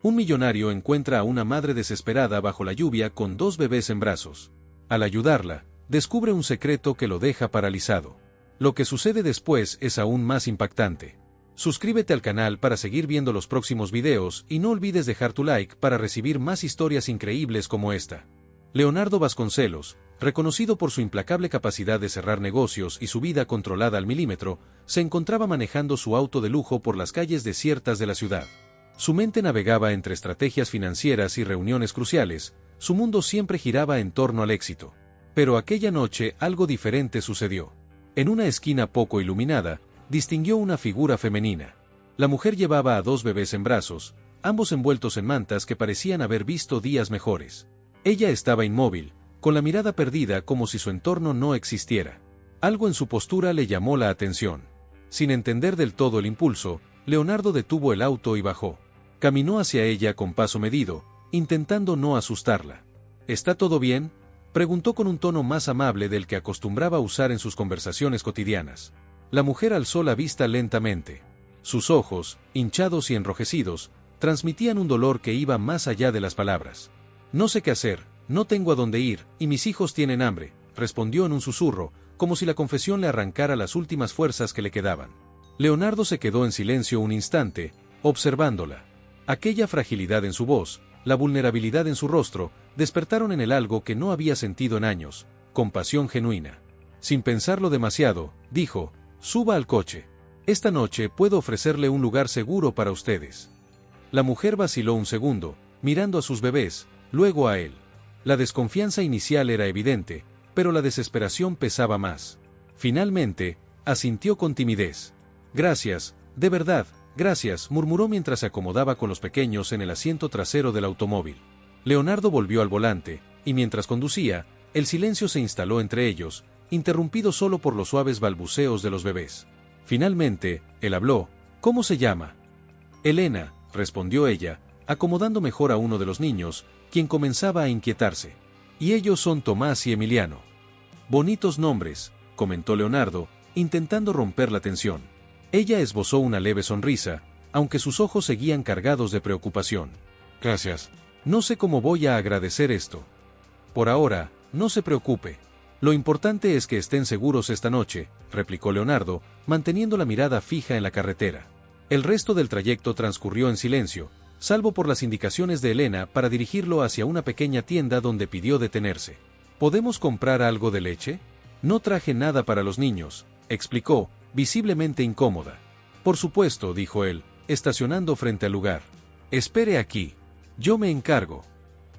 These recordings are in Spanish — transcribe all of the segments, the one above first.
Un millonario encuentra a una madre desesperada bajo la lluvia con 2 bebés en brazos. Al ayudarla, descubre un secreto que lo deja paralizado. Lo que sucede después es aún más impactante. Suscríbete al canal para seguir viendo los próximos videos y no olvides dejar tu like para recibir más historias increíbles como esta. Leonardo Vasconcelos, reconocido por su implacable capacidad de cerrar negocios y su vida controlada al milímetro, se encontraba manejando su auto de lujo por las calles desiertas de la ciudad. Su mente navegaba entre estrategias financieras y reuniones cruciales, su mundo siempre giraba en torno al éxito. Pero aquella noche algo diferente sucedió. En una esquina poco iluminada, distinguió una figura femenina. La mujer llevaba a 2 bebés en brazos, ambos envueltos en mantas que parecían haber visto días mejores. Ella estaba inmóvil, con la mirada perdida como si su entorno no existiera. Algo en su postura le llamó la atención. Sin entender del todo el impulso, Leonardo detuvo el auto y bajó. Caminó hacia ella con paso medido, intentando no asustarla. ¿Está todo bien?, preguntó con un tono más amable del que acostumbraba usar en sus conversaciones cotidianas. La mujer alzó la vista lentamente. Sus ojos, hinchados y enrojecidos, transmitían un dolor que iba más allá de las palabras. No sé qué hacer, no tengo a dónde ir, y mis hijos tienen hambre, respondió en un susurro, como si la confesión le arrancara las últimas fuerzas que le quedaban. Leonardo se quedó en silencio un instante, observándola. Aquella fragilidad en su voz, la vulnerabilidad en su rostro, despertaron en él algo que no había sentido en años, compasión genuina. Sin pensarlo demasiado, dijo: «Suba al coche. Esta noche puedo ofrecerle un lugar seguro para ustedes». La mujer vaciló un segundo, mirando a sus bebés, luego a él. La desconfianza inicial era evidente, pero la desesperación pesaba más. Finalmente, asintió con timidez. «Gracias, de verdad, gracias», murmuró mientras se acomodaba con los pequeños en el asiento trasero del automóvil. Leonardo volvió al volante, y mientras conducía, el silencio se instaló entre ellos, interrumpido solo por los suaves balbuceos de los bebés. Finalmente, él habló: «¿Cómo se llama?». «Elena», respondió ella, acomodando mejor a uno de los niños, quien comenzaba a inquietarse. «Y ellos son Tomás y Emiliano». «Bonitos nombres», comentó Leonardo, intentando romper la tensión. Ella esbozó una leve sonrisa, aunque sus ojos seguían cargados de preocupación. «Gracias. No sé cómo voy a agradecer esto». «Por ahora, no se preocupe. Lo importante es que estén seguros esta noche», replicó Leonardo, manteniendo la mirada fija en la carretera. El resto del trayecto transcurrió en silencio, salvo por las indicaciones de Elena para dirigirlo hacia una pequeña tienda donde pidió detenerse. «¿Podemos comprar algo de leche?». «No traje nada para los niños», explicó, visiblemente incómoda. «Por supuesto», dijo él, estacionando frente al lugar. «Espere aquí. Yo me encargo».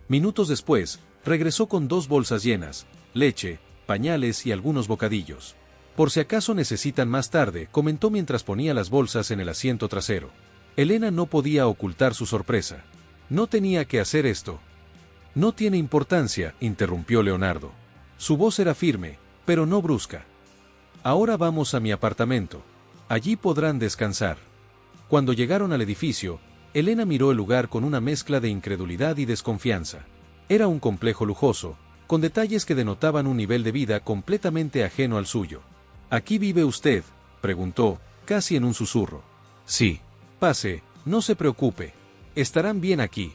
Minutos después, regresó con 2 bolsas llenas: leche, pañales y algunos bocadillos. «Por si acaso necesitan más tarde», comentó mientras ponía las bolsas en el asiento trasero. Elena no podía ocultar su sorpresa. «No tenía que hacer esto». «No tiene importancia», interrumpió Leonardo. Su voz era firme, pero no brusca. «Ahora vamos a mi apartamento. Allí podrán descansar». Cuando llegaron al edificio, Elena miró el lugar con una mezcla de incredulidad y desconfianza. Era un complejo lujoso, con detalles que denotaban un nivel de vida completamente ajeno al suyo. «¿Aquí vive usted?», preguntó, casi en un susurro. «Sí». «Pase, no se preocupe. Estarán bien aquí».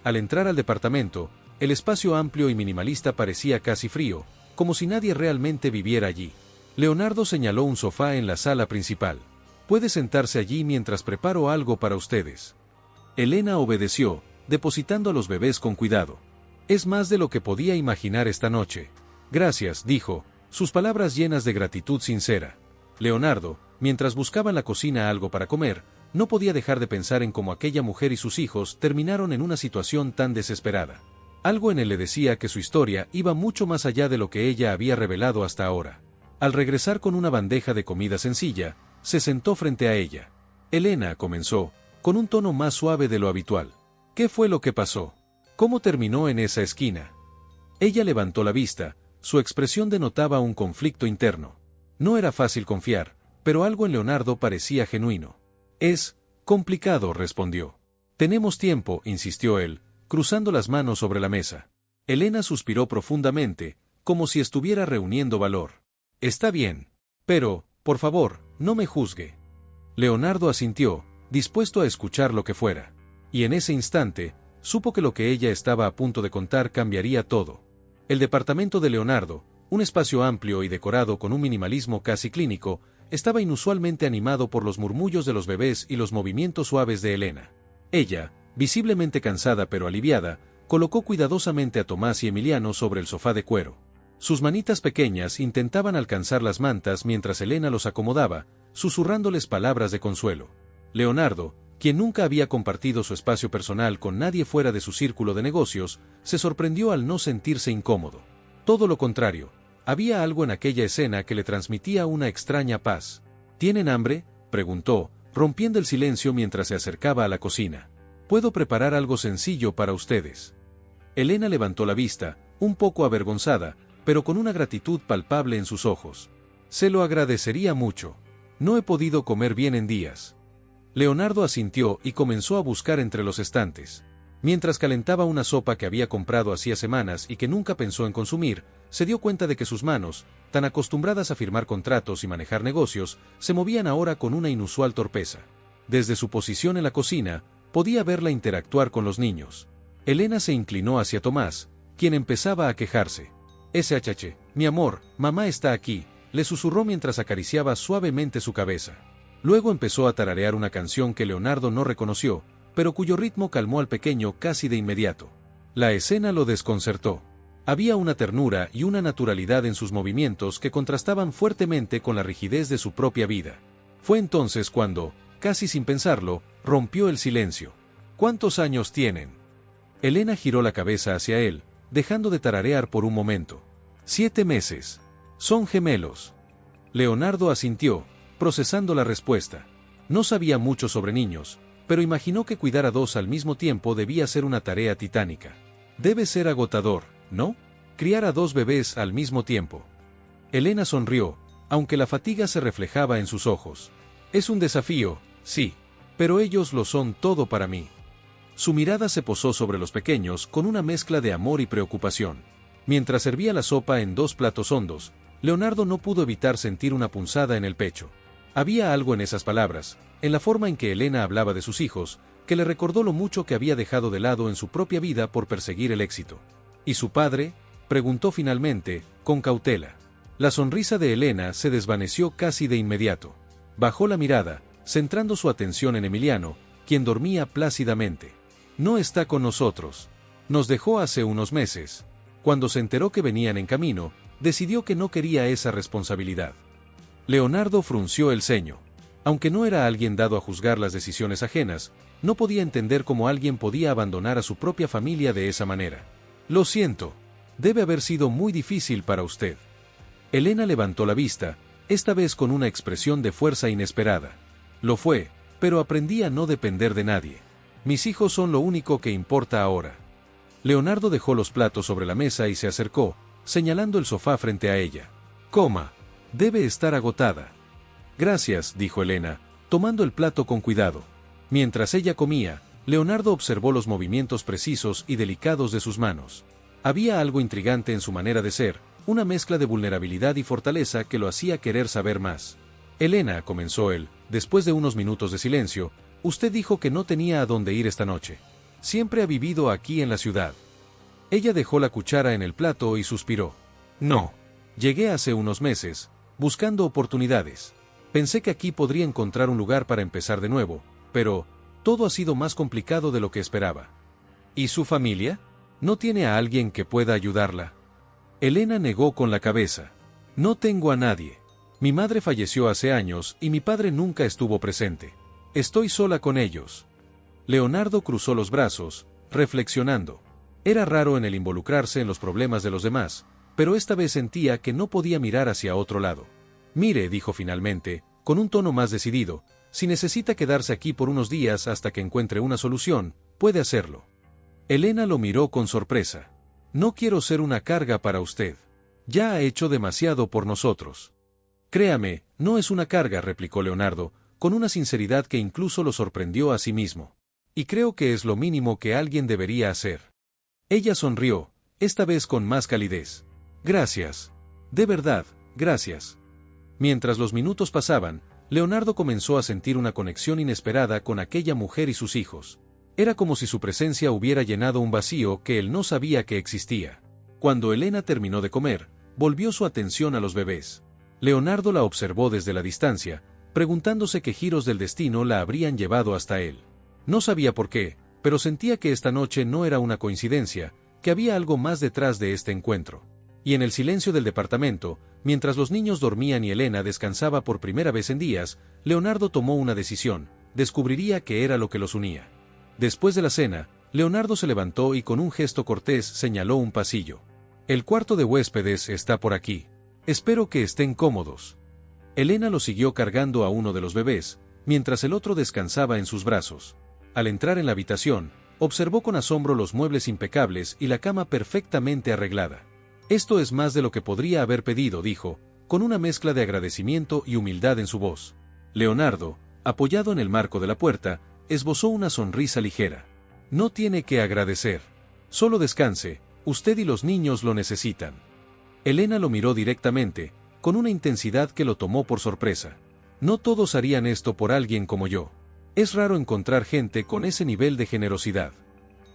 Al entrar al departamento, el espacio amplio y minimalista parecía casi frío, como si nadie realmente viviera allí. Leonardo señaló un sofá en la sala principal. «Puede sentarse allí mientras preparo algo para ustedes». Elena obedeció, depositando a los bebés con cuidado. «Es más de lo que podía imaginar esta noche». «Gracias», dijo, sus palabras llenas de gratitud sincera. Leonardo, mientras buscaba en la cocina algo para comer, no podía dejar de pensar en cómo aquella mujer y sus hijos terminaron en una situación tan desesperada. Algo en él le decía que su historia iba mucho más allá de lo que ella había revelado hasta ahora. Al regresar con una bandeja de comida sencilla, se sentó frente a ella. «Elena», comenzó, con un tono más suave de lo habitual. «¿Qué fue lo que pasó? ¿Cómo terminó en esa esquina?». Ella levantó la vista, su expresión denotaba un conflicto interno. No era fácil confiar, pero algo en Leonardo parecía genuino. «Es complicado», respondió. «Tenemos tiempo», insistió él, cruzando las manos sobre la mesa. Elena suspiró profundamente, como si estuviera reuniendo valor. «Está bien. Pero, por favor, no me juzgue». Leonardo asintió, dispuesto a escuchar lo que fuera. Y en ese instante, supo que lo que ella estaba a punto de contar cambiaría todo. El departamento de Leonardo, un espacio amplio y decorado con un minimalismo casi clínico, estaba inusualmente animado por los murmullos de los bebés y los movimientos suaves de Elena. Ella, visiblemente cansada pero aliviada, colocó cuidadosamente a Tomás y Emiliano sobre el sofá de cuero. Sus manitas pequeñas intentaban alcanzar las mantas mientras Elena los acomodaba, susurrándoles palabras de consuelo. Leonardo, quien nunca había compartido su espacio personal con nadie fuera de su círculo de negocios, se sorprendió al no sentirse incómodo. Todo lo contrario, había algo en aquella escena que le transmitía una extraña paz. ¿Tienen hambre?, preguntó, rompiendo el silencio mientras se acercaba a la cocina. «Puedo preparar algo sencillo para ustedes». Elena levantó la vista, un poco avergonzada, pero con una gratitud palpable en sus ojos. «Se lo agradecería mucho. No he podido comer bien en días». Leonardo asintió y comenzó a buscar entre los estantes. Mientras calentaba una sopa que había comprado hacía semanas y que nunca pensó en consumir, se dio cuenta de que sus manos, tan acostumbradas a firmar contratos y manejar negocios, se movían ahora con una inusual torpeza. Desde su posición en la cocina, podía verla interactuar con los niños. Elena se inclinó hacia Tomás, quien empezaba a quejarse. «SHH, mi amor, mamá está aquí», le susurró mientras acariciaba suavemente su cabeza. Luego empezó a tararear una canción que Leonardo no reconoció, pero cuyo ritmo calmó al pequeño casi de inmediato. La escena lo desconcertó. Había una ternura y una naturalidad en sus movimientos que contrastaban fuertemente con la rigidez de su propia vida. Fue entonces cuando, casi sin pensarlo, rompió el silencio. «¿Cuántos años tienen?». Elena giró la cabeza hacia él, dejando de tararear por un momento. «7 meses. Son gemelos». Leonardo asintió, procesando la respuesta. No sabía mucho sobre niños, pero imaginó que cuidar a 2 al mismo tiempo debía ser una tarea titánica. Debe ser agotador, ¿no? Criar a 2 bebés al mismo tiempo. Elena sonrió, aunque la fatiga se reflejaba en sus ojos. «Es un desafío, sí, pero ellos lo son todo para mí». Su mirada se posó sobre los pequeños con una mezcla de amor y preocupación. Mientras servía la sopa en 2 platos hondos, Leonardo no pudo evitar sentir una punzada en el pecho. Había algo en esas palabras, en la forma en que Elena hablaba de sus hijos, que le recordó lo mucho que había dejado de lado en su propia vida por perseguir el éxito. «¿Y su padre?», preguntó finalmente, con cautela. La sonrisa de Elena se desvaneció casi de inmediato. Bajó la mirada, centrando su atención en Emiliano, quien dormía plácidamente. «No está con nosotros. Nos dejó hace unos meses. Cuando se enteró que venían en camino, decidió que no quería esa responsabilidad». Leonardo frunció el ceño. Aunque no era alguien dado a juzgar las decisiones ajenas, no podía entender cómo alguien podía abandonar a su propia familia de esa manera. «Lo siento. Debe haber sido muy difícil para usted». Elena levantó la vista, esta vez con una expresión de fuerza inesperada. «Lo fue, pero aprendí a no depender de nadie. Mis hijos son lo único que importa ahora». Leonardo dejó los platos sobre la mesa y se acercó, señalando el sofá frente a ella. «Coma. Debe estar agotada». «Gracias», dijo Elena, tomando el plato con cuidado. Mientras ella comía, Leonardo observó los movimientos precisos y delicados de sus manos. Había algo intrigante en su manera de ser, una mezcla de vulnerabilidad y fortaleza que lo hacía querer saber más. «Elena», comenzó él, después de unos minutos de silencio, «usted dijo que no tenía a dónde ir esta noche. Siempre ha vivido aquí en la ciudad». Ella dejó la cuchara en el plato y suspiró. «No. Llegué hace unos meses, buscando oportunidades. Pensé que aquí podría encontrar un lugar para empezar de nuevo, pero todo ha sido más complicado de lo que esperaba». «¿Y su familia? ¿No tiene a alguien que pueda ayudarla?». Elena negó con la cabeza. «No tengo a nadie. Mi madre falleció hace años y mi padre nunca estuvo presente. Estoy sola con ellos». Leonardo cruzó los brazos, reflexionando. Era raro en él involucrarse en los problemas de los demás, pero esta vez sentía que no podía mirar hacia otro lado. «Mire», dijo finalmente, con un tono más decidido, «si necesita quedarse aquí por unos días hasta que encuentre una solución, puede hacerlo». Elena lo miró con sorpresa. «No quiero ser una carga para usted. Ya ha hecho demasiado por nosotros». «Créame, no es una carga», replicó Leonardo, con una sinceridad que incluso lo sorprendió a sí mismo. «Y creo que es lo mínimo que alguien debería hacer». Ella sonrió, esta vez con más calidez. «Gracias. De verdad, gracias». Mientras los minutos pasaban, Leonardo comenzó a sentir una conexión inesperada con aquella mujer y sus hijos. Era como si su presencia hubiera llenado un vacío que él no sabía que existía. Cuando Elena terminó de comer, volvió su atención a los bebés. Leonardo la observó desde la distancia, preguntándose qué giros del destino la habrían llevado hasta él. No sabía por qué, pero sentía que esta noche no era una coincidencia, que había algo más detrás de este encuentro. Y en el silencio del departamento, mientras los niños dormían y Elena descansaba por primera vez en días, Leonardo tomó una decisión: descubriría qué era lo que los unía. Después de la cena, Leonardo se levantó y con un gesto cortés señaló un pasillo. El cuarto de huéspedes está por aquí. Espero que estén cómodos. Elena lo siguió cargando a uno de los bebés, mientras el otro descansaba en sus brazos. Al entrar en la habitación, observó con asombro los muebles impecables y la cama perfectamente arreglada. Esto es más de lo que podría haber pedido, dijo, con una mezcla de agradecimiento y humildad en su voz. Leonardo, apoyado en el marco de la puerta, esbozó una sonrisa ligera. No tiene que agradecer. Solo descanse, usted y los niños lo necesitan. Elena lo miró directamente, con una intensidad que lo tomó por sorpresa. No todos harían esto por alguien como yo. Es raro encontrar gente con ese nivel de generosidad.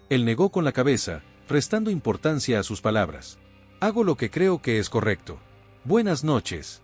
Él negó con la cabeza, restando importancia a sus palabras. Hago lo que creo que es correcto. Buenas noches.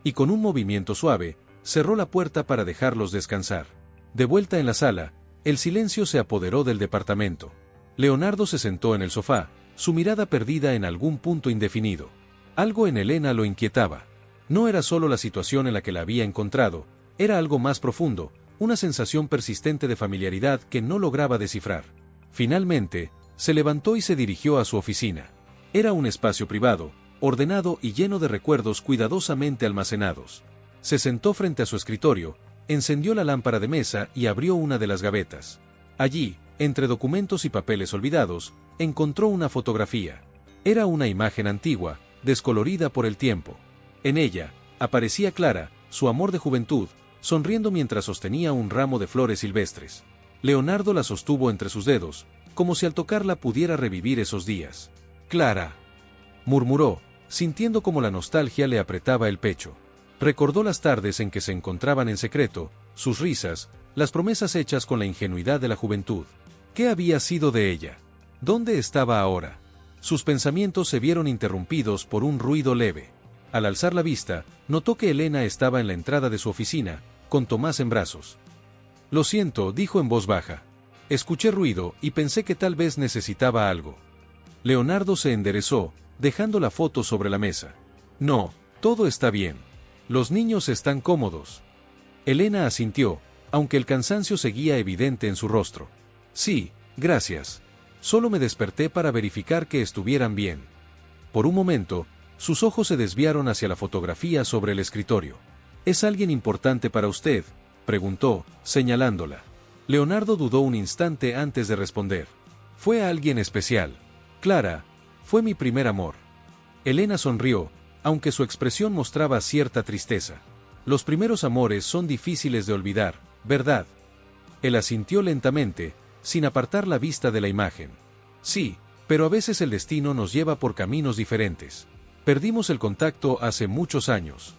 Y con un movimiento suave, cerró la puerta para dejarlos descansar. De vuelta en la sala, el silencio se apoderó del departamento. Leonardo se sentó en el sofá, su mirada perdida en algún punto indefinido. Algo en Elena lo inquietaba. No era solo la situación en la que la había encontrado, era algo más profundo, una sensación persistente de familiaridad que no lograba descifrar. Finalmente, se levantó y se dirigió a su oficina. Era un espacio privado, ordenado y lleno de recuerdos cuidadosamente almacenados. Se sentó frente a su escritorio, encendió la lámpara de mesa y abrió una de las gavetas. Allí, entre documentos y papeles olvidados, encontró una fotografía. Era una imagen antigua, descolorida por el tiempo. En ella, aparecía Clara, su amor de juventud, sonriendo mientras sostenía un ramo de flores silvestres. Leonardo la sostuvo entre sus dedos, como si al tocarla pudiera revivir esos días. Clara, murmuró, sintiendo como la nostalgia le apretaba el pecho. Recordó las tardes en que se encontraban en secreto, sus risas, las promesas hechas con la ingenuidad de la juventud. ¿Qué había sido de ella? ¿Dónde estaba ahora? Sus pensamientos se vieron interrumpidos por un ruido leve. Al alzar la vista, notó que Elena estaba en la entrada de su oficina, con Tomás en brazos. Lo siento, dijo en voz baja. Escuché ruido y pensé que tal vez necesitaba algo. Leonardo se enderezó, dejando la foto sobre la mesa. No, todo está bien. Los niños están cómodos. Elena asintió, aunque el cansancio seguía evidente en su rostro. Sí, gracias. Solo me desperté para verificar que estuvieran bien. Por un momento, sus ojos se desviaron hacia la fotografía sobre el escritorio. ¿Es alguien importante para usted?, preguntó, señalándola. Leonardo dudó un instante antes de responder. Fue alguien especial. Clara, fue mi primer amor. Elena sonrió, aunque su expresión mostraba cierta tristeza. Los primeros amores son difíciles de olvidar, ¿verdad? Él asintió lentamente, sin apartar la vista de la imagen. Sí, pero a veces el destino nos lleva por caminos diferentes. Perdimos el contacto hace muchos años.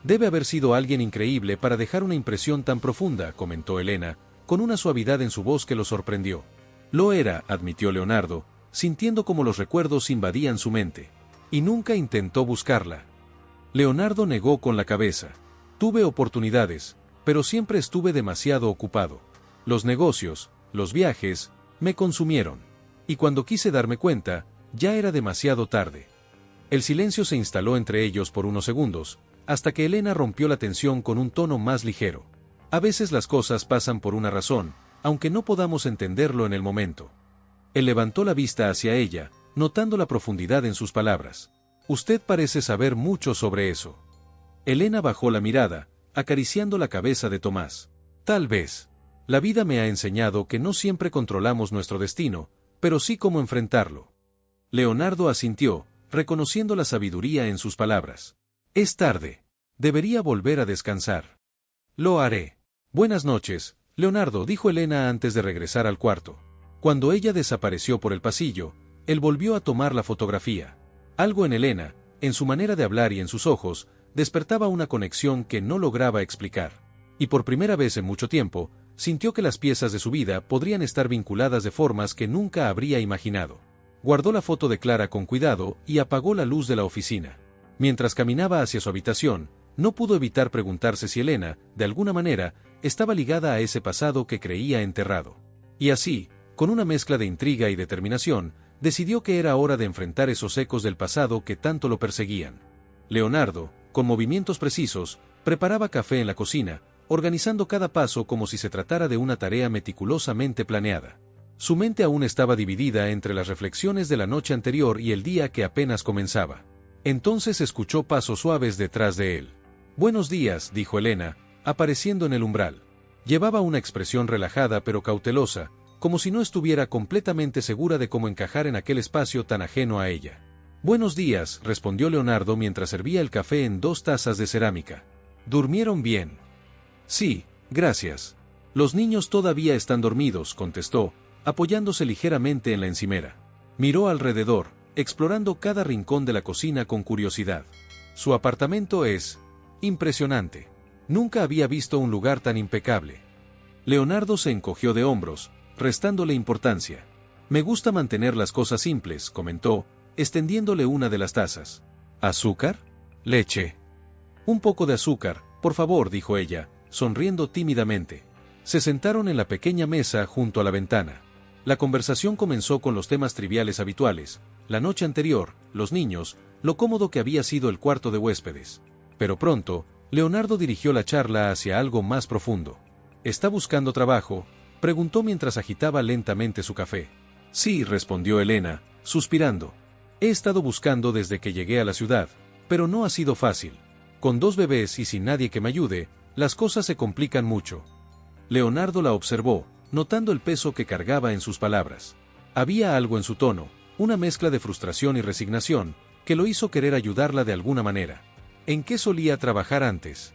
Debe haber sido alguien increíble para dejar una impresión tan profunda, comentó Elena, con una suavidad en su voz que lo sorprendió. Lo era, admitió Leonardo, sintiendo como los recuerdos invadían su mente. Y nunca intentó buscarla. Leonardo negó con la cabeza. Tuve oportunidades, pero siempre estuve demasiado ocupado. Los negocios, los viajes, me consumieron. Y cuando quise darme cuenta, ya era demasiado tarde. El silencio se instaló entre ellos por unos segundos, hasta que Elena rompió la tensión con un tono más ligero. A veces las cosas pasan por una razón, aunque no podamos entenderlo en el momento. Él levantó la vista hacia ella, notando la profundidad en sus palabras. Usted parece saber mucho sobre eso. Elena bajó la mirada, acariciando la cabeza de Tomás. Tal vez. La vida me ha enseñado que no siempre controlamos nuestro destino, pero sí cómo enfrentarlo. Leonardo asintió, reconociendo la sabiduría en sus palabras. Es tarde. Debería volver a descansar. Lo haré. Buenas noches, Leonardo, dijo Elena antes de regresar al cuarto. Cuando ella desapareció por el pasillo, él volvió a tomar la fotografía. Algo en Elena, en su manera de hablar y en sus ojos, despertaba una conexión que no lograba explicar. Y por primera vez en mucho tiempo, sintió que las piezas de su vida podrían estar vinculadas de formas que nunca habría imaginado. Guardó la foto de Clara con cuidado y apagó la luz de la oficina. Mientras caminaba hacia su habitación, no pudo evitar preguntarse si Elena, de alguna manera, estaba ligada a ese pasado que creía enterrado. Y así, con una mezcla de intriga y determinación, decidió que era hora de enfrentar esos ecos del pasado que tanto lo perseguían. Leonardo, con movimientos precisos, preparaba café en la cocina, organizando cada paso como si se tratara de una tarea meticulosamente planeada. Su mente aún estaba dividida entre las reflexiones de la noche anterior y el día que apenas comenzaba. Entonces escuchó pasos suaves detrás de él. «Buenos días», dijo Elena, apareciendo en el umbral. Llevaba una expresión relajada pero cautelosa, como si no estuviera completamente segura de cómo encajar en aquel espacio tan ajeno a ella. «Buenos días», respondió Leonardo mientras servía el café en 2 tazas de cerámica. «¿Durmieron bien?» «Sí, gracias. Los niños todavía están dormidos», contestó, apoyándose ligeramente en la encimera. Miró alrededor, explorando cada rincón de la cocina con curiosidad. Su apartamento es impresionante. Nunca había visto un lugar tan impecable. Leonardo se encogió de hombros, restándole importancia. «Me gusta mantener las cosas simples», comentó, extendiéndole una de las tazas. «¿Azúcar? ¿Leche?» «Un poco de azúcar, por favor», dijo ella, sonriendo tímidamente. Se sentaron en la pequeña mesa junto a la ventana. La conversación comenzó con los temas triviales habituales: la noche anterior, los niños, lo cómodo que había sido el cuarto de huéspedes. Pero pronto, Leonardo dirigió la charla hacia algo más profundo. «¿Está buscando trabajo?», preguntó mientras agitaba lentamente su café. «Sí», respondió Elena, suspirando. «He estado buscando desde que llegué a la ciudad, pero no ha sido fácil. Con 2 bebés y sin nadie que me ayude, las cosas se complican mucho». Leonardo la observó, notando el peso que cargaba en sus palabras. Había algo en su tono, una mezcla de frustración y resignación, que lo hizo querer ayudarla de alguna manera. «¿En qué solía trabajar antes?».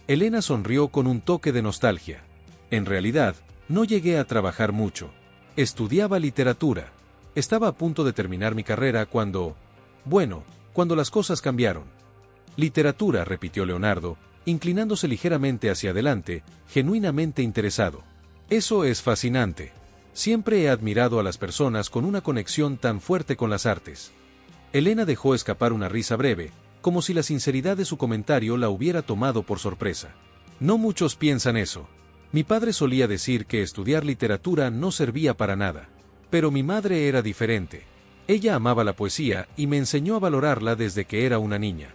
Elena sonrió con un toque de nostalgia. «En realidad, no llegué a trabajar mucho. Estudiaba literatura. Estaba a punto de terminar mi carrera cuando las cosas cambiaron». «Literatura», repitió Leonardo, inclinándose ligeramente hacia adelante, genuinamente interesado. «Eso es fascinante. Siempre he admirado a las personas con una conexión tan fuerte con las artes». Elena dejó escapar una risa breve, como si la sinceridad de su comentario la hubiera tomado por sorpresa. «No muchos piensan eso. Mi padre solía decir que estudiar literatura no servía para nada. Pero mi madre era diferente. Ella amaba la poesía y me enseñó a valorarla desde que era una niña».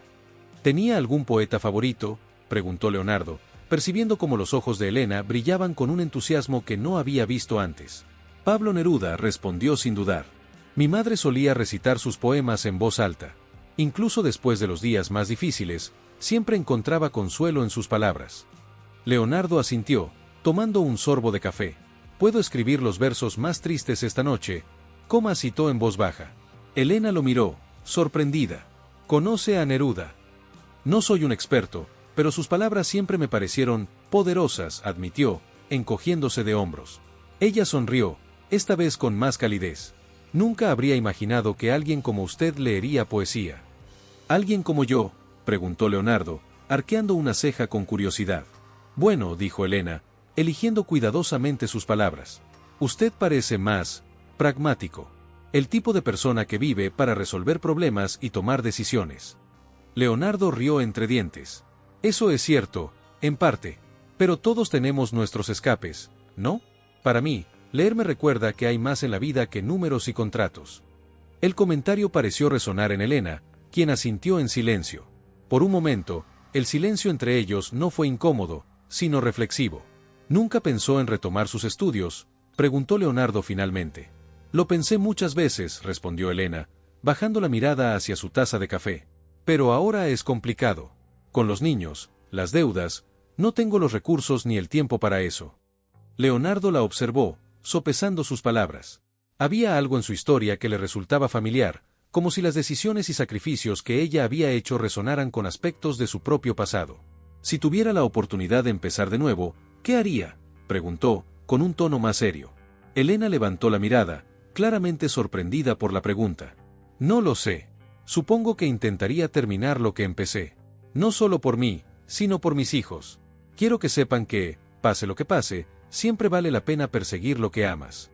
«¿Tenía algún poeta favorito?», preguntó Leonardo, percibiendo cómo los ojos de Elena brillaban con un entusiasmo que no había visto antes. «Pablo Neruda», respondió sin dudar. «Mi madre solía recitar sus poemas en voz alta. Incluso después de los días más difíciles, siempre encontraba consuelo en sus palabras». Leonardo asintió, tomando un sorbo de café. «Puedo escribir los versos más tristes esta noche», citó en voz baja. Elena lo miró, sorprendida. «¿Conoce a Neruda?». «No soy un experto, pero sus palabras siempre me parecieron poderosas», admitió, encogiéndose de hombros. Ella sonrió, esta vez con más calidez. «Nunca habría imaginado que alguien como usted leería poesía». «¿Alguien como yo?», preguntó Leonardo, arqueando una ceja con curiosidad. «Bueno», dijo Elena, eligiendo cuidadosamente sus palabras. «Usted parece más pragmático. El tipo de persona que vive para resolver problemas y tomar decisiones». Leonardo rió entre dientes. «Eso es cierto, en parte. Pero todos tenemos nuestros escapes, ¿no? Para mí, leer me recuerda que hay más en la vida que números y contratos». El comentario pareció resonar en Elena, quien asintió en silencio. Por un momento, el silencio entre ellos no fue incómodo, sino reflexivo. «¿Nunca pensó en retomar sus estudios?», preguntó Leonardo finalmente. «Lo pensé muchas veces», respondió Elena, bajando la mirada hacia su taza de café. «Pero ahora es complicado. Con los niños, las deudas, no tengo los recursos ni el tiempo para eso». Leonardo la observó, sopesando sus palabras. Había algo en su historia que le resultaba familiar, como si las decisiones y sacrificios que ella había hecho resonaran con aspectos de su propio pasado. «Si tuviera la oportunidad de empezar de nuevo, ¿qué haría?», preguntó, con un tono más serio. Elena levantó la mirada, claramente sorprendida por la pregunta. «No lo sé. Supongo que intentaría terminar lo que empecé. No solo por mí, sino por mis hijos. Quiero que sepan que, pase lo que pase, Siempre vale la pena perseguir lo que amas.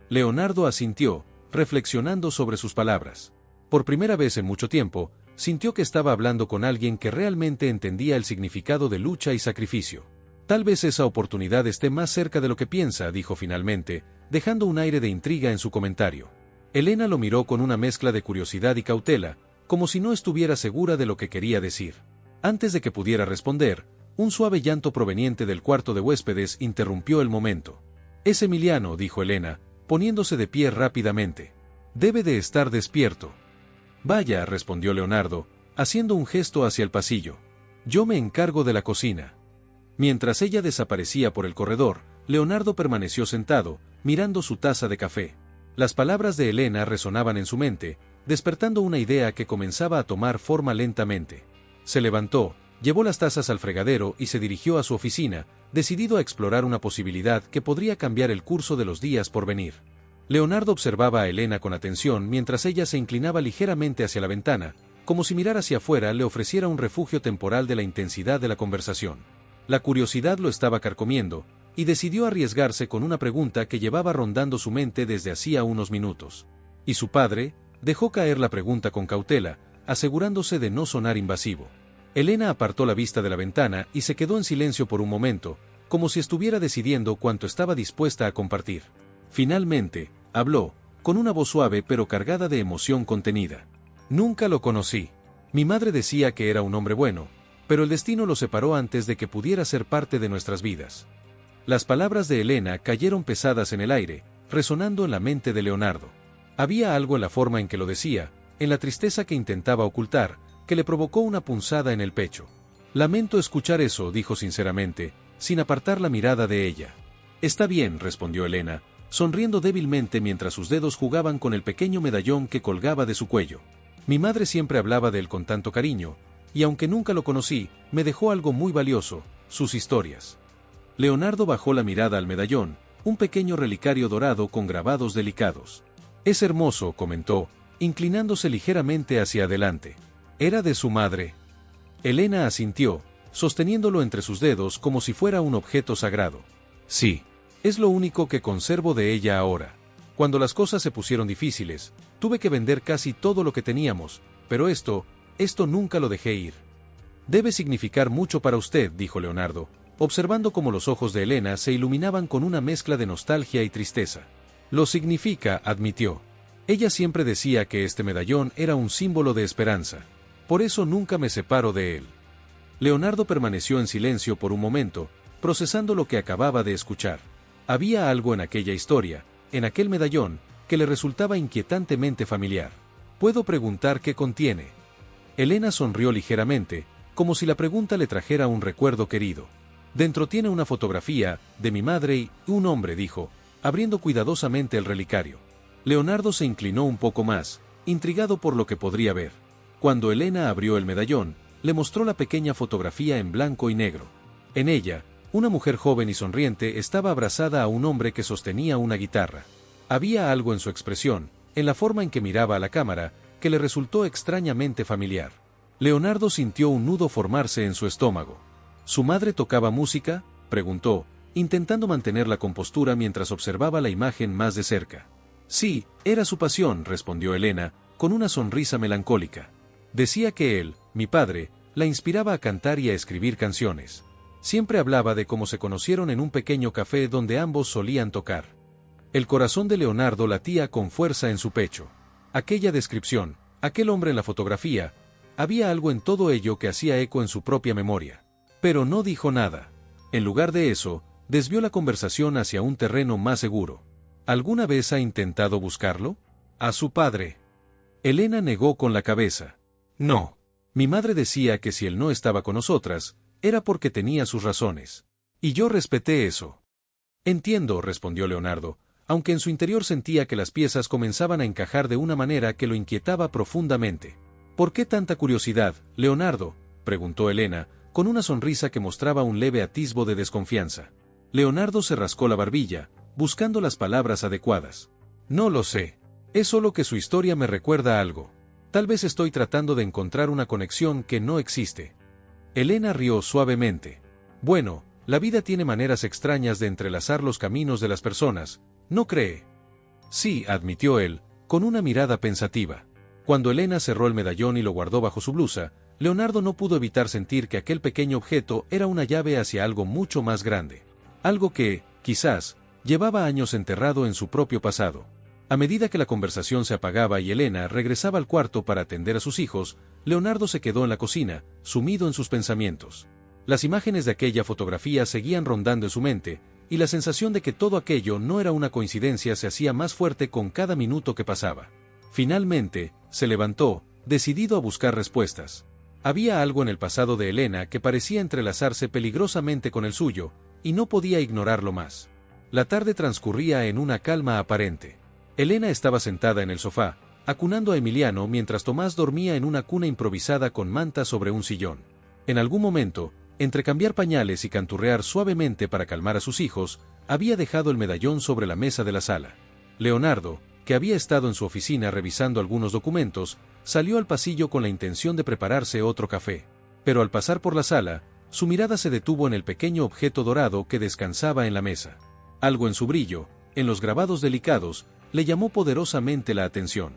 Leonardo asintió, reflexionando sobre sus palabras. Por primera vez en mucho tiempo, sintió que estaba hablando con alguien que realmente entendía el significado de lucha y sacrificio. Tal vez esa oportunidad esté más cerca de lo que piensa, dijo finalmente, dejando un aire de intriga en su comentario. Elena lo miró con una mezcla de curiosidad y cautela, como si no estuviera segura de lo que quería decir. Antes de que pudiera responder, un suave llanto proveniente del cuarto de huéspedes interrumpió el momento. «Es Emiliano», dijo Elena, poniéndose de pie rápidamente. «Debe de estar despierto». «Vaya», respondió Leonardo, haciendo un gesto hacia el pasillo. «Yo me encargo de la cocina». Mientras ella desaparecía por el corredor, Leonardo permaneció sentado, mirando su taza de café. Las palabras de Elena resonaban en su mente, despertando una idea que comenzaba a tomar forma lentamente. Se levantó, llevó las tazas al fregadero y se dirigió a su oficina, decidido a explorar una posibilidad que podría cambiar el curso de los días por venir. Leonardo observaba a Elena con atención mientras ella se inclinaba ligeramente hacia la ventana, como si mirar hacia afuera le ofreciera un refugio temporal de la intensidad de la conversación. La curiosidad lo estaba carcomiendo, y decidió arriesgarse con una pregunta que llevaba rondando su mente desde hacía unos minutos. ¿Y su padre? Dejó caer la pregunta con cautela, asegurándose de no sonar invasivo. Elena apartó la vista de la ventana y se quedó en silencio por un momento, como si estuviera decidiendo cuánto estaba dispuesta a compartir. Finalmente, habló, con una voz suave pero cargada de emoción contenida. «Nunca lo conocí. Mi madre decía que era un hombre bueno, pero el destino lo separó antes de que pudiera ser parte de nuestras vidas». Las palabras de Elena cayeron pesadas en el aire, resonando en la mente de Leonardo. Había algo en la forma en que lo decía, en la tristeza que intentaba ocultar, que le provocó una punzada en el pecho. «Lamento escuchar eso», dijo sinceramente, sin apartar la mirada de ella. «Está bien», respondió Elena, sonriendo débilmente mientras sus dedos jugaban con el pequeño medallón que colgaba de su cuello. «Mi madre siempre hablaba de él con tanto cariño, y aunque nunca lo conocí, me dejó algo muy valioso, sus historias». Leonardo bajó la mirada al medallón, un pequeño relicario dorado con grabados delicados. «Es hermoso», comentó, inclinándose ligeramente hacia adelante. «¿Era de su madre?» Elena asintió, sosteniéndolo entre sus dedos como si fuera un objeto sagrado. «Sí, es lo único que conservo de ella ahora. Cuando las cosas se pusieron difíciles, tuve que vender casi todo lo que teníamos, pero esto nunca lo dejé ir». «Debe significar mucho para usted», dijo Leonardo, observando cómo los ojos de Elena se iluminaban con una mezcla de nostalgia y tristeza. «Lo significa», admitió. «Ella siempre decía que este medallón era un símbolo de esperanza. Por eso nunca me separo de él». Leonardo permaneció en silencio por un momento, procesando lo que acababa de escuchar. Había algo en aquella historia, en aquel medallón, que le resultaba inquietantemente familiar. «¿Puedo preguntar qué contiene?» Elena sonrió ligeramente, como si la pregunta le trajera un recuerdo querido. «Dentro tiene una fotografía, de mi madre y un hombre», dijo, abriendo cuidadosamente el relicario. Leonardo se inclinó un poco más, intrigado por lo que podría ver. Cuando Elena abrió el medallón, le mostró la pequeña fotografía en blanco y negro. En ella, una mujer joven y sonriente estaba abrazada a un hombre que sostenía una guitarra. Había algo en su expresión, en la forma en que miraba a la cámara, que le resultó extrañamente familiar. Leonardo sintió un nudo formarse en su estómago. ¿Su madre tocaba música?, preguntó, intentando mantener la compostura mientras observaba la imagen más de cerca. «Sí, era su pasión», respondió Elena, con una sonrisa melancólica. «Decía que él, mi padre, la inspiraba a cantar y a escribir canciones. Siempre hablaba de cómo se conocieron en un pequeño café donde ambos solían tocar». El corazón de Leonardo latía con fuerza en su pecho. Aquella descripción, aquel hombre en la fotografía, había algo en todo ello que hacía eco en su propia memoria. Pero no dijo nada. En lugar de eso, desvió la conversación hacia un terreno más seguro. ¿Alguna vez ha intentado buscarlo? ¿A su padre? Elena negó con la cabeza. «No. Mi madre decía que si él no estaba con nosotras, era porque tenía sus razones. Y yo respeté eso». «Entiendo», respondió Leonardo, aunque en su interior sentía que las piezas comenzaban a encajar de una manera que lo inquietaba profundamente. «¿Por qué tanta curiosidad, Leonardo?», preguntó Elena, con una sonrisa que mostraba un leve atisbo de desconfianza. Leonardo se rascó la barbilla, buscando las palabras adecuadas. «No lo sé. Es solo que su historia me recuerda algo. Tal vez estoy tratando de encontrar una conexión que no existe». Elena rió suavemente. «Bueno, La vida tiene maneras extrañas de entrelazar los caminos de las personas, ¿no cree? Sí, admitió él, con una mirada pensativa. Cuando Elena cerró el medallón y lo guardó bajo su blusa, Leonardo no pudo evitar sentir que aquel pequeño objeto era una llave hacia algo mucho más grande. Algo que, quizás, llevaba años enterrado en su propio pasado. A medida que la conversación se apagaba y Elena regresaba al cuarto para atender a sus hijos, Leonardo se quedó en la cocina, sumido en sus pensamientos. Las imágenes de aquella fotografía seguían rondando en su mente, y la sensación de que todo aquello no era una coincidencia se hacía más fuerte con cada minuto que pasaba. Finalmente, se levantó, decidido a buscar respuestas. Había algo en el pasado de Elena que parecía entrelazarse peligrosamente con el suyo, y no podía ignorarlo más. La tarde transcurría en una calma aparente. Elena estaba sentada en el sofá, acunando a Emiliano mientras Tomás dormía en una cuna improvisada con manta sobre un sillón. En algún momento, entre cambiar pañales y canturrear suavemente para calmar a sus hijos, había dejado el medallón sobre la mesa de la sala. Leonardo, que había estado en su oficina revisando algunos documentos, salió al pasillo con la intención de prepararse otro café. Pero al pasar por la sala, su mirada se detuvo en el pequeño objeto dorado que descansaba en la mesa. Algo en su brillo, en los grabados delicados, le llamó poderosamente la atención.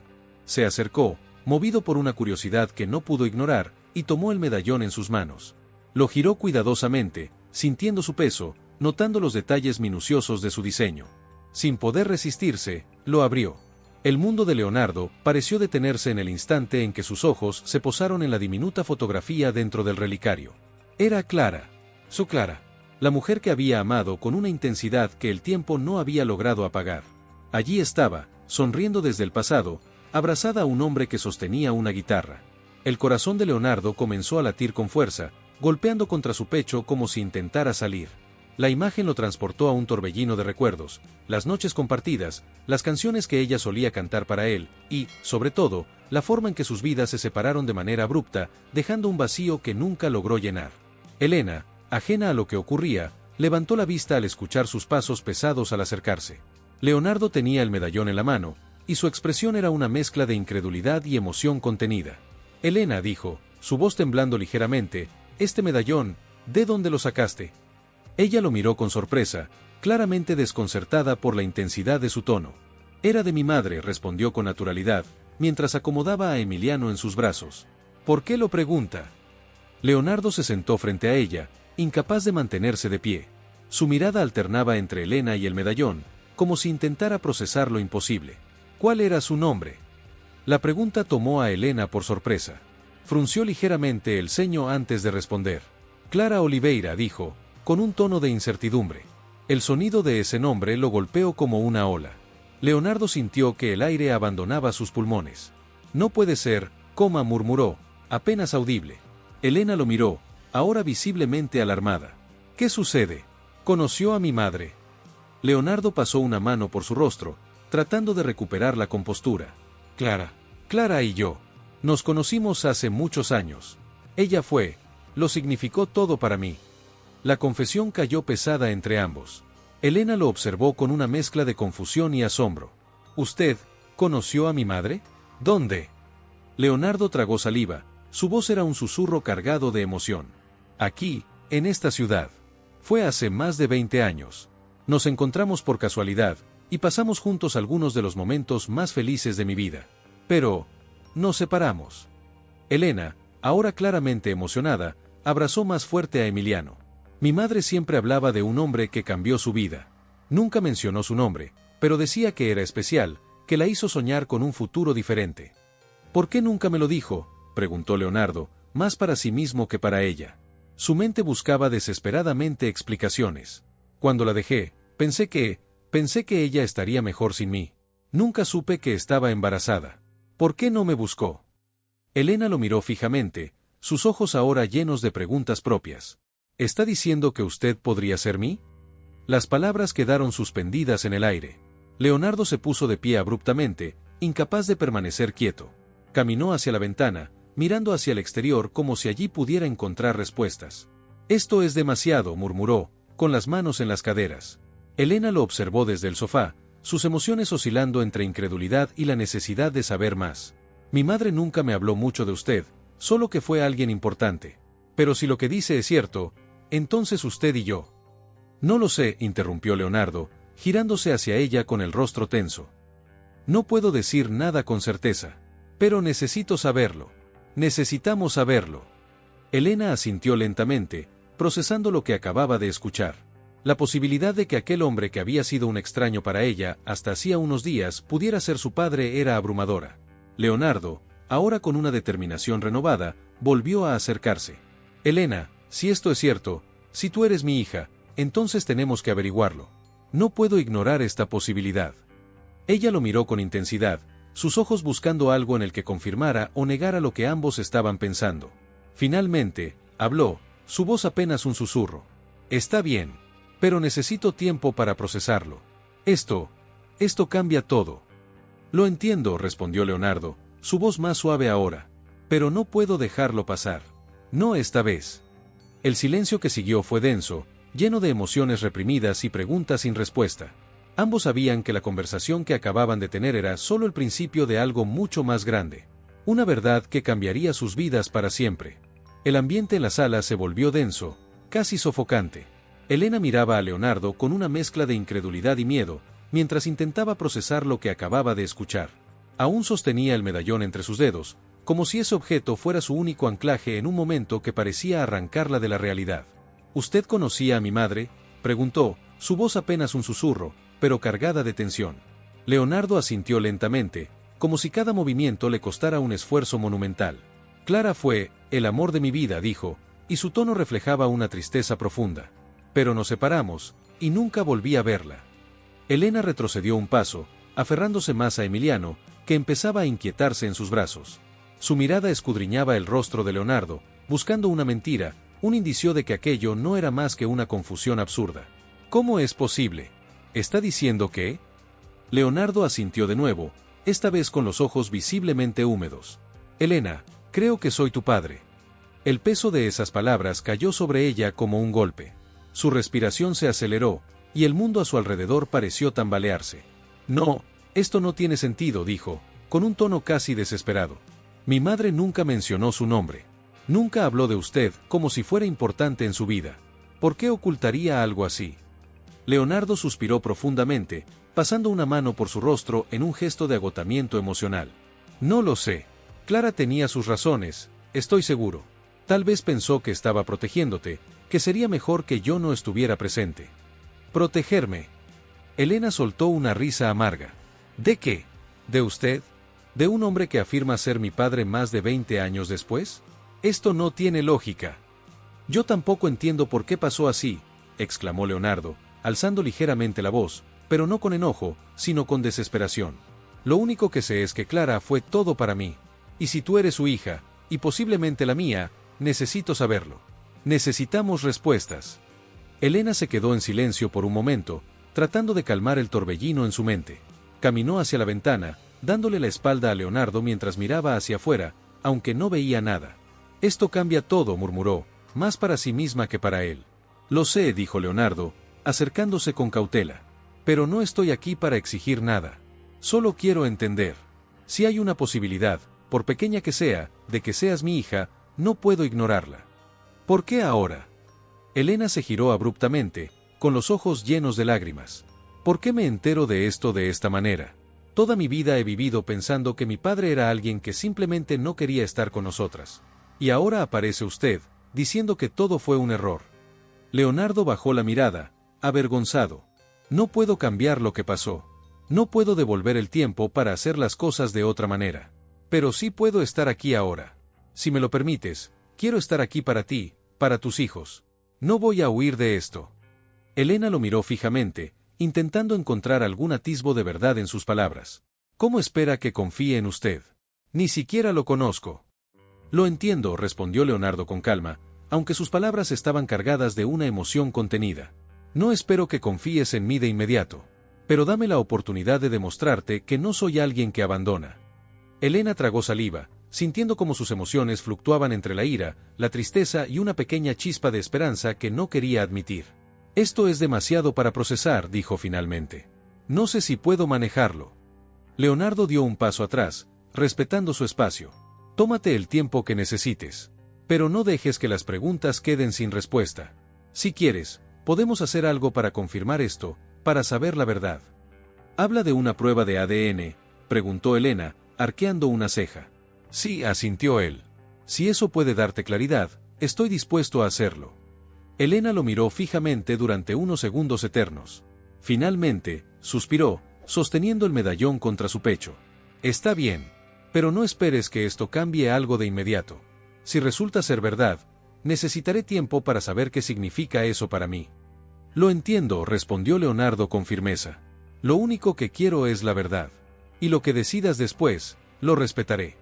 Se acercó, movido por una curiosidad que no pudo ignorar, y tomó el medallón en sus manos. Lo giró cuidadosamente, sintiendo su peso, notando los detalles minuciosos de su diseño. Sin poder resistirse, lo abrió. El mundo de Leonardo pareció detenerse en el instante en que sus ojos se posaron en la diminuta fotografía dentro del relicario. Era Clara, su Clara, la mujer que había amado con una intensidad que el tiempo no había logrado apagar. Allí estaba, sonriendo desde el pasado, abrazada a un hombre que sostenía una guitarra. El corazón de Leonardo comenzó a latir con fuerza, golpeando contra su pecho como si intentara salir. La imagen lo transportó a un torbellino de recuerdos, las noches compartidas, las canciones que ella solía cantar para él, y, sobre todo, la forma en que sus vidas se separaron de manera abrupta, dejando un vacío que nunca logró llenar. Elena, ajena a lo que ocurría, levantó la vista al escuchar sus pasos pesados al acercarse. Leonardo tenía el medallón en la mano, y su expresión era una mezcla de incredulidad y emoción contenida. Elena dijo, su voz temblando ligeramente, «Este medallón, ¿de dónde lo sacaste?» Ella lo miró con sorpresa, claramente desconcertada por la intensidad de su tono. «Era de mi madre», respondió con naturalidad, mientras acomodaba a Emiliano en sus brazos. «¿Por qué lo pregunta?» Leonardo se sentó frente a ella, incapaz de mantenerse de pie. Su mirada alternaba entre Elena y el medallón, como si intentara procesar lo imposible. ¿Cuál era su nombre? La pregunta tomó a Elena por sorpresa. Frunció ligeramente el ceño antes de responder. «Clara Oliveira», dijo, con un tono de incertidumbre. El sonido de ese nombre lo golpeó como una ola. Leonardo sintió que el aire abandonaba sus pulmones. «No puede ser», murmuró, apenas audible. Elena lo miró, ahora visiblemente alarmada. «¿Qué sucede? ¿Conoció a mi madre?» Leonardo pasó una mano por su rostro, tratando de recuperar la compostura. Clara y yo. Nos conocimos hace muchos años. Ella lo significó todo para mí». La confesión cayó pesada entre ambos. Elena lo observó con una mezcla de confusión y asombro. «¿Usted conoció a mi madre? ¿Dónde?» Leonardo tragó saliva, su voz era un susurro cargado de emoción. «Aquí, en esta ciudad. Fue hace más de 20 años. Nos encontramos por casualidad, y pasamos juntos algunos de los momentos más felices de mi vida. Pero nos separamos». Elena, ahora claramente emocionada, abrazó más fuerte a Emiliano. «Mi madre siempre hablaba de un hombre que cambió su vida. Nunca mencionó su nombre, pero decía que era especial, que la hizo soñar con un futuro diferente». «¿Por qué nunca me lo dijo?», preguntó Leonardo, más para sí mismo que para ella. Su mente buscaba desesperadamente explicaciones. «Cuando la dejé, pensé que ella estaría mejor sin mí. Nunca supe que estaba embarazada. ¿Por qué no me buscó?». Elena lo miró fijamente, sus ojos ahora llenos de preguntas propias. «¿Está diciendo que usted podría ser mí?». Las palabras quedaron suspendidas en el aire. Leonardo se puso de pie abruptamente, incapaz de permanecer quieto. Caminó hacia la ventana, mirando hacia el exterior como si allí pudiera encontrar respuestas. «Esto es demasiado», murmuró, con las manos en las caderas. Elena lo observó desde el sofá, sus emociones oscilando entre incredulidad y la necesidad de saber más. «Mi madre nunca me habló mucho de usted, solo que fue alguien importante. Pero si lo que dice es cierto, entonces usted y yo». No lo sé, interrumpió Leonardo, girándose hacia ella con el rostro tenso. No puedo decir nada con certeza. Pero necesito saberlo. Necesitamos saberlo. Elena asintió lentamente, procesando lo que acababa de escuchar. La posibilidad de que aquel hombre que había sido un extraño para ella hasta hacía unos días pudiera ser su padre era abrumadora. Leonardo, ahora con una determinación renovada, volvió a acercarse. Elena, si esto es cierto, si tú eres mi hija, entonces tenemos que averiguarlo. No puedo ignorar esta posibilidad. Ella lo miró con intensidad, sus ojos buscando algo en el que confirmara o negara lo que ambos estaban pensando. Finalmente, habló, su voz apenas un susurro. Está bien, pero necesito tiempo para procesarlo. Esto cambia todo. Lo entiendo, respondió Leonardo, su voz más suave ahora. Pero no puedo dejarlo pasar. No esta vez. El silencio que siguió fue denso, lleno de emociones reprimidas y preguntas sin respuesta. Ambos sabían que la conversación que acababan de tener era solo el principio de algo mucho más grande. Una verdad que cambiaría sus vidas para siempre. El ambiente en la sala se volvió denso, casi sofocante. Elena miraba a Leonardo con una mezcla de incredulidad y miedo, mientras intentaba procesar lo que acababa de escuchar. Aún sostenía el medallón entre sus dedos, como si ese objeto fuera su único anclaje en un momento que parecía arrancarla de la realidad. ¿Usted conocía a mi madre?, preguntó, su voz apenas un susurro, pero cargada de tensión. Leonardo asintió lentamente, como si cada movimiento le costara un esfuerzo monumental. Clara fue, el amor de mi vida, dijo, y su tono reflejaba una tristeza profunda. Pero nos separamos, y nunca volví a verla. Elena retrocedió un paso, aferrándose más a Emiliano, que empezaba a inquietarse en sus brazos. Su mirada escudriñaba el rostro de Leonardo, buscando una mentira, un indicio de que aquello no era más que una confusión absurda. ¿Cómo es posible? ¿Está diciendo que? Leonardo asintió de nuevo, esta vez con los ojos visiblemente húmedos. Elena, creo que soy tu padre. El peso de esas palabras cayó sobre ella como un golpe. Su respiración se aceleró, y el mundo a su alrededor pareció tambalearse. No, esto no tiene sentido, dijo, con un tono casi desesperado. Mi madre nunca mencionó su nombre. Nunca habló de usted como si fuera importante en su vida. ¿Por qué ocultaría algo así? Leonardo suspiró profundamente, pasando una mano por su rostro en un gesto de agotamiento emocional. No lo sé. Clara tenía sus razones, estoy seguro. Tal vez pensó que estaba protegiéndote, que sería mejor que yo no estuviera presente. ¿Protegerme? Elena soltó una risa amarga. ¿De qué? ¿De usted? ¿De un hombre que afirma ser mi padre más de 20 años después? Esto no tiene lógica. Yo tampoco entiendo por qué pasó así, exclamó Leonardo, alzando ligeramente la voz, pero no con enojo, sino con desesperación. Lo único que sé es que Clara fue todo para mí. Y si tú eres su hija, y posiblemente la mía, necesito saberlo. Necesitamos respuestas. Elena se quedó en silencio por un momento, tratando de calmar el torbellino en su mente. Caminó hacia la ventana, dándole la espalda a Leonardo mientras miraba hacia afuera, aunque no veía nada. Esto cambia todo, murmuró, más para sí misma que para él. Lo sé, dijo Leonardo, acercándose con cautela. Pero no estoy aquí para exigir nada. Solo quiero entender. Si hay una posibilidad, por pequeña que sea, de que seas mi hija, no puedo ignorarla. ¿Por qué ahora? Elena se giró abruptamente, con los ojos llenos de lágrimas. ¿Por qué me entero de esto de esta manera? Toda mi vida he vivido pensando que mi padre era alguien que simplemente no quería estar con nosotras. Y ahora aparece usted, diciendo que todo fue un error. Leonardo bajó la mirada, avergonzado. No puedo cambiar lo que pasó. No puedo devolver el tiempo para hacer las cosas de otra manera. Pero sí puedo estar aquí ahora. Si me lo permites, quiero estar aquí para ti, para tus hijos. No voy a huir de esto. Elena lo miró fijamente, intentando encontrar algún atisbo de verdad en sus palabras. ¿Cómo espera que confíe en usted? Ni siquiera lo conozco. Lo entiendo, respondió Leonardo con calma, aunque sus palabras estaban cargadas de una emoción contenida. No espero que confíes en mí de inmediato. Pero dame la oportunidad de demostrarte que no soy alguien que abandona. Elena tragó saliva, sintiendo como sus emociones fluctuaban entre la ira, la tristeza y una pequeña chispa de esperanza que no quería admitir. Esto es demasiado para procesar, dijo finalmente. No sé si puedo manejarlo. Leonardo dio un paso atrás, respetando su espacio. Tómate el tiempo que necesites. Pero no dejes que las preguntas queden sin respuesta. Si quieres, Podemos hacer algo para confirmar esto, para saber la verdad. ¿Habla de una prueba de ADN?, preguntó Elena, arqueando una ceja. Sí, asintió él. Si eso puede darte claridad, estoy dispuesto a hacerlo. Elena lo miró fijamente durante unos segundos eternos. Finalmente, suspiró, sosteniendo el medallón contra su pecho. Está bien. Pero no esperes que esto cambie algo de inmediato. Si resulta ser verdad, necesitaré tiempo para saber qué significa eso para mí. Lo entiendo, respondió Leonardo con firmeza. Lo único que quiero es la verdad. Y lo que decidas después, lo respetaré.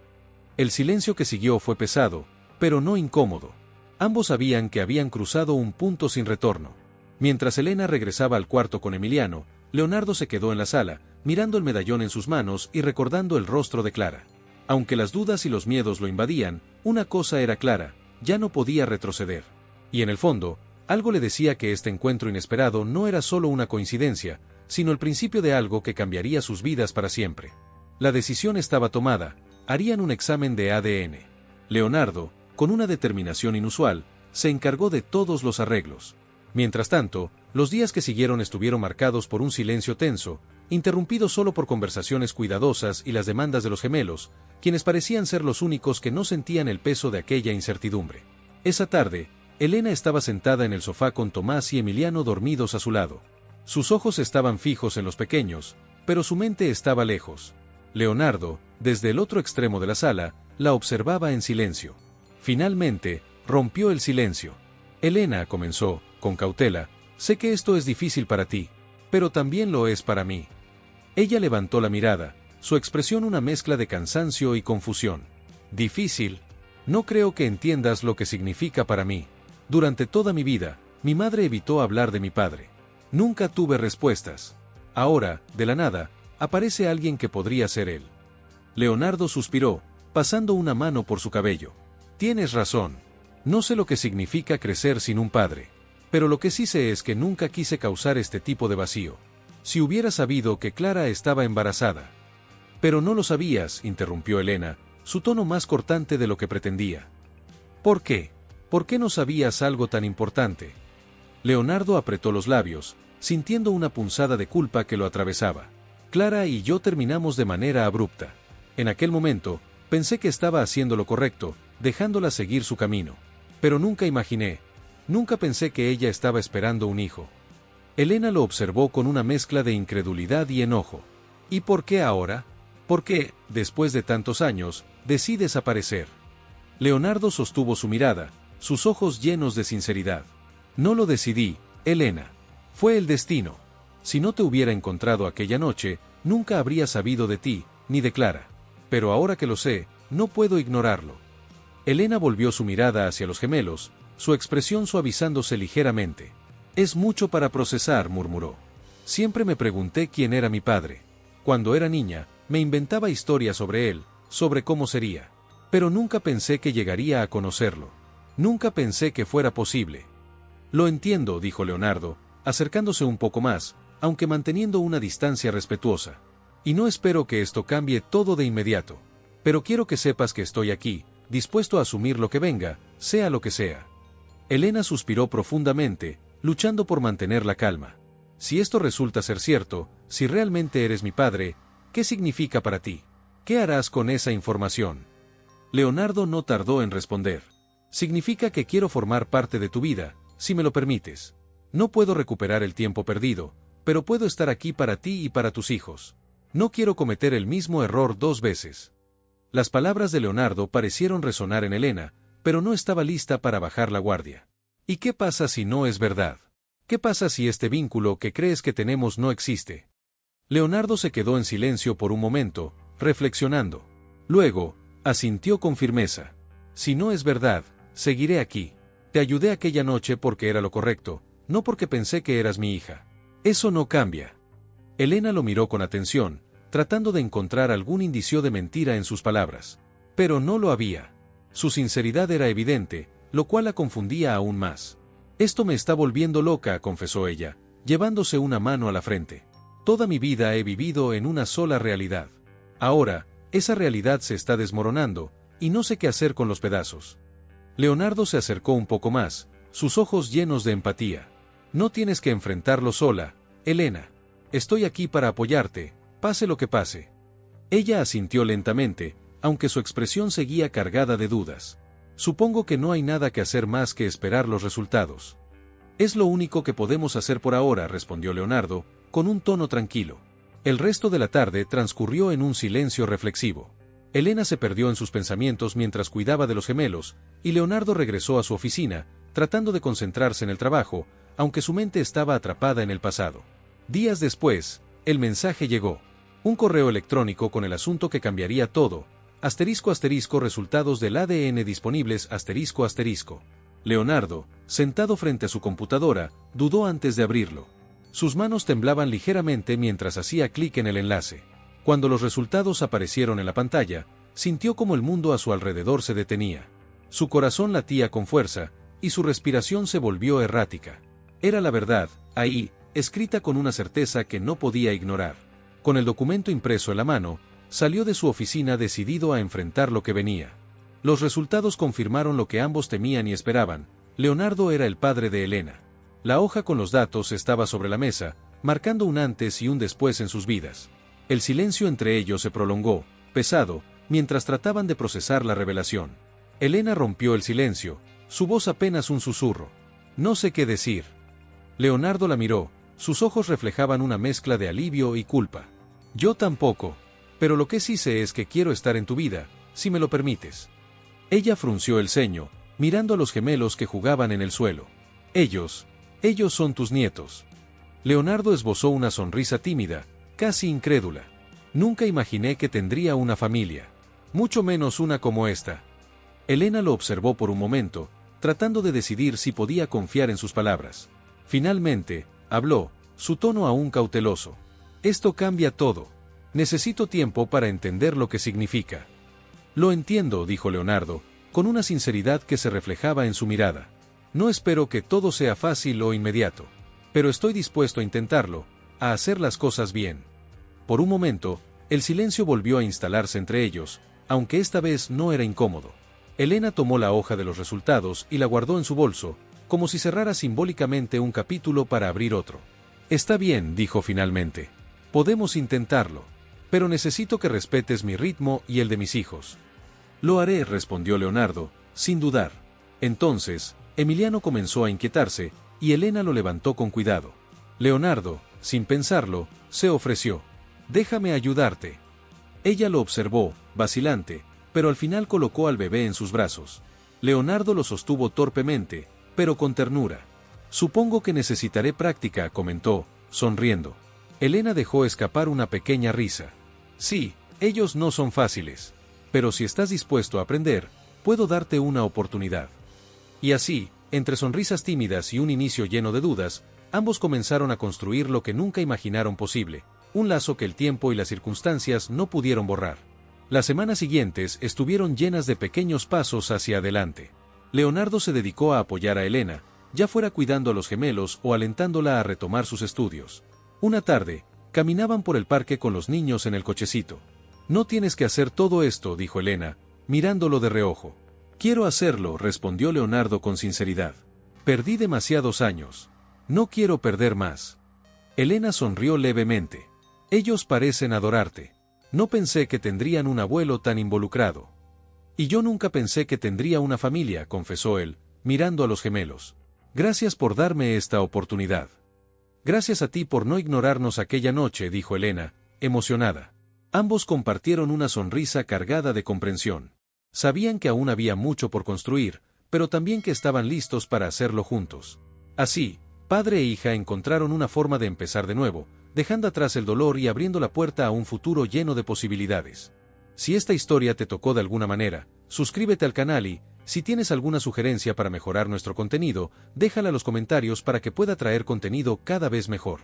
El silencio que siguió fue pesado, pero no incómodo. Ambos sabían que habían cruzado un punto sin retorno. Mientras Elena regresaba al cuarto con Emiliano, Leonardo se quedó en la sala, mirando el medallón en sus manos y recordando el rostro de Clara. Aunque las dudas y los miedos lo invadían, una cosa era clara, ya no podía retroceder. Y en el fondo, algo le decía que este encuentro inesperado no era solo una coincidencia, sino el principio de algo que cambiaría sus vidas para siempre. La decisión estaba tomada, harían un examen de ADN. Leonardo, con una determinación inusual, se encargó de todos los arreglos. Mientras tanto, los días que siguieron estuvieron marcados por un silencio tenso, interrumpido solo por conversaciones cuidadosas y las demandas de los gemelos, quienes parecían ser los únicos que no sentían el peso de aquella incertidumbre. Esa tarde, Elena estaba sentada en el sofá con Tomás y Emiliano dormidos a su lado. Sus ojos estaban fijos en los pequeños, pero su mente estaba lejos. Leonardo, desde el otro extremo de la sala, la observaba en silencio. Finalmente, rompió el silencio. Elena, comenzó, con cautela, sé que esto es difícil para ti, pero también lo es para mí. Ella levantó la mirada, su expresión una mezcla de cansancio y confusión. Difícil. No creo que entiendas lo que significa para mí. Durante toda mi vida, mi madre evitó hablar de mi padre. Nunca tuve respuestas. Ahora, de la nada, aparece alguien que podría ser él. Leonardo suspiró, pasando una mano por su cabello. Tienes razón. No sé lo que significa crecer sin un padre. Pero lo que sí sé es que nunca quise causar este tipo de vacío. Si hubiera sabido que Clara estaba embarazada. Pero no lo sabías, interrumpió Elena, su tono más cortante de lo que pretendía. ¿Por qué? ¿Por qué no sabías algo tan importante? Leonardo apretó los labios, sintiendo una punzada de culpa que lo atravesaba. Clara y yo terminamos de manera abrupta. En aquel momento, pensé que estaba haciendo lo correcto, dejándola seguir su camino. Pero nunca pensé que ella estaba esperando un hijo. Elena lo observó con una mezcla de incredulidad y enojo. ¿Y por qué ahora? ¿Por qué, después de tantos años, decides aparecer? Leonardo sostuvo su mirada, sus ojos llenos de sinceridad. No lo decidí, Elena. Fue el destino. Si no te hubiera encontrado aquella noche, nunca habría sabido de ti, ni de Clara. Pero ahora que lo sé, no puedo ignorarlo. Elena volvió su mirada hacia los gemelos, su expresión suavizándose ligeramente. Es mucho para procesar, murmuró. Siempre me pregunté quién era mi padre. Cuando era niña, me inventaba historias sobre él, sobre cómo sería. Pero nunca pensé que llegaría a conocerlo. Nunca pensé que fuera posible. Lo entiendo, dijo Leonardo, acercándose un poco más, aunque manteniendo una distancia respetuosa. Y no espero que esto cambie todo de inmediato. Pero quiero que sepas que estoy aquí, dispuesto a asumir lo que venga, sea lo que sea. Elena suspiró profundamente, luchando por mantener la calma. Si esto resulta ser cierto, si realmente eres mi padre, ¿qué significa para ti? ¿Qué harás con esa información? Leonardo no tardó en responder. Significa que quiero formar parte de tu vida, si me lo permites. No puedo recuperar el tiempo perdido, pero puedo estar aquí para ti y para tus hijos. No quiero cometer el mismo error 2 veces. Las palabras de Leonardo parecieron resonar en Elena, pero no estaba lista para bajar la guardia. ¿Y qué pasa si no es verdad? ¿Qué pasa si este vínculo que crees que tenemos no existe? Leonardo se quedó en silencio por un momento, reflexionando. Luego, asintió con firmeza. Si no es verdad, seguiré aquí. Te ayudé aquella noche porque era lo correcto, no porque pensé que eras mi hija. Eso no cambia. Elena lo miró con atención, tratando de encontrar algún indicio de mentira en sus palabras. Pero no lo había. Su sinceridad era evidente, lo cual la confundía aún más. Esto me está volviendo loca, confesó ella, llevándose una mano a la frente. Toda mi vida he vivido en una sola realidad. Ahora, esa realidad se está desmoronando, y no sé qué hacer con los pedazos. Leonardo se acercó un poco más, sus ojos llenos de empatía. No tienes que enfrentarlo sola, Elena. Estoy aquí para apoyarte, pase lo que pase. Ella asintió lentamente, aunque su expresión seguía cargada de dudas. Supongo que no hay nada que hacer más que esperar los resultados. Es lo único que podemos hacer por ahora, respondió Leonardo, con un tono tranquilo. El resto de la tarde transcurrió en un silencio reflexivo. Elena se perdió en sus pensamientos mientras cuidaba de los gemelos, y Leonardo regresó a su oficina, tratando de concentrarse en el trabajo, aunque su mente estaba atrapada en el pasado. Días después, el mensaje llegó. Un correo electrónico con el asunto que cambiaría todo. *** resultados del ADN disponibles ***. Leonardo, sentado frente a su computadora, dudó antes de abrirlo. Sus manos temblaban ligeramente mientras hacía clic en el enlace. Cuando los resultados aparecieron en la pantalla, sintió como el mundo a su alrededor se detenía. Su corazón latía con fuerza, y su respiración se volvió errática. Era la verdad, ahí, escrita con una certeza que no podía ignorar. Con el documento impreso en la mano, salió de su oficina decidido a enfrentar lo que venía. Los resultados confirmaron lo que ambos temían y esperaban. Leonardo era el padre de Elena. La hoja con los datos estaba sobre la mesa, marcando un antes y un después en sus vidas. El silencio entre ellos se prolongó, pesado, mientras trataban de procesar la revelación. Elena rompió el silencio, su voz apenas un susurro. No sé qué decir. Leonardo la miró, sus ojos reflejaban una mezcla de alivio y culpa. Yo tampoco, pero lo que sí sé es que quiero estar en tu vida, si me lo permites. Ella frunció el ceño, mirando a los gemelos que jugaban en el suelo. Ellos son tus nietos. Leonardo esbozó una sonrisa tímida, casi incrédula. Nunca imaginé que tendría una familia, mucho menos una como esta. Elena lo observó por un momento, tratando de decidir si podía confiar en sus palabras. Finalmente, habló, su tono aún cauteloso. Esto cambia todo. Necesito tiempo para entender lo que significa. Lo entiendo, dijo Leonardo, con una sinceridad que se reflejaba en su mirada. No espero que todo sea fácil o inmediato. Pero estoy dispuesto a intentarlo, a hacer las cosas bien. Por un momento, el silencio volvió a instalarse entre ellos, aunque esta vez no era incómodo. Elena tomó la hoja de los resultados y la guardó en su bolso, como si cerrara simbólicamente un capítulo para abrir otro. Está bien, dijo finalmente. Podemos intentarlo. Pero necesito que respetes mi ritmo y el de mis hijos. Lo haré, respondió Leonardo, sin dudar. Entonces, Emiliano comenzó a inquietarse, y Elena lo levantó con cuidado. Leonardo, sin pensarlo, se ofreció. Déjame ayudarte. Ella lo observó, vacilante, pero al final colocó al bebé en sus brazos. Leonardo lo sostuvo torpemente, pero con ternura. Supongo que necesitaré práctica, comentó, sonriendo. Elena dejó escapar una pequeña risa. Sí, ellos no son fáciles. Pero si estás dispuesto a aprender, puedo darte una oportunidad. Y así, entre sonrisas tímidas y un inicio lleno de dudas, ambos comenzaron a construir lo que nunca imaginaron posible, un lazo que el tiempo y las circunstancias no pudieron borrar. Las semanas siguientes estuvieron llenas de pequeños pasos hacia adelante. Leonardo se dedicó a apoyar a Elena, ya fuera cuidando a los gemelos o alentándola a retomar sus estudios. Una tarde, caminaban por el parque con los niños en el cochecito. No tienes que hacer todo esto, dijo Elena, mirándolo de reojo. Quiero hacerlo, respondió Leonardo con sinceridad. Perdí demasiados años. No quiero perder más. Elena sonrió levemente. Ellos parecen adorarte. No pensé que tendrían un abuelo tan involucrado. Y yo nunca pensé que tendría una familia, confesó él, mirando a los gemelos. Gracias por darme esta oportunidad. Gracias a ti por no ignorarnos aquella noche, dijo Elena, emocionada. Ambos compartieron una sonrisa cargada de comprensión. Sabían que aún había mucho por construir, pero también que estaban listos para hacerlo juntos. Así, padre e hija encontraron una forma de empezar de nuevo, dejando atrás el dolor y abriendo la puerta a un futuro lleno de posibilidades. Si esta historia te tocó de alguna manera, suscríbete al canal y, si tienes alguna sugerencia para mejorar nuestro contenido, déjala en los comentarios para que pueda traer contenido cada vez mejor.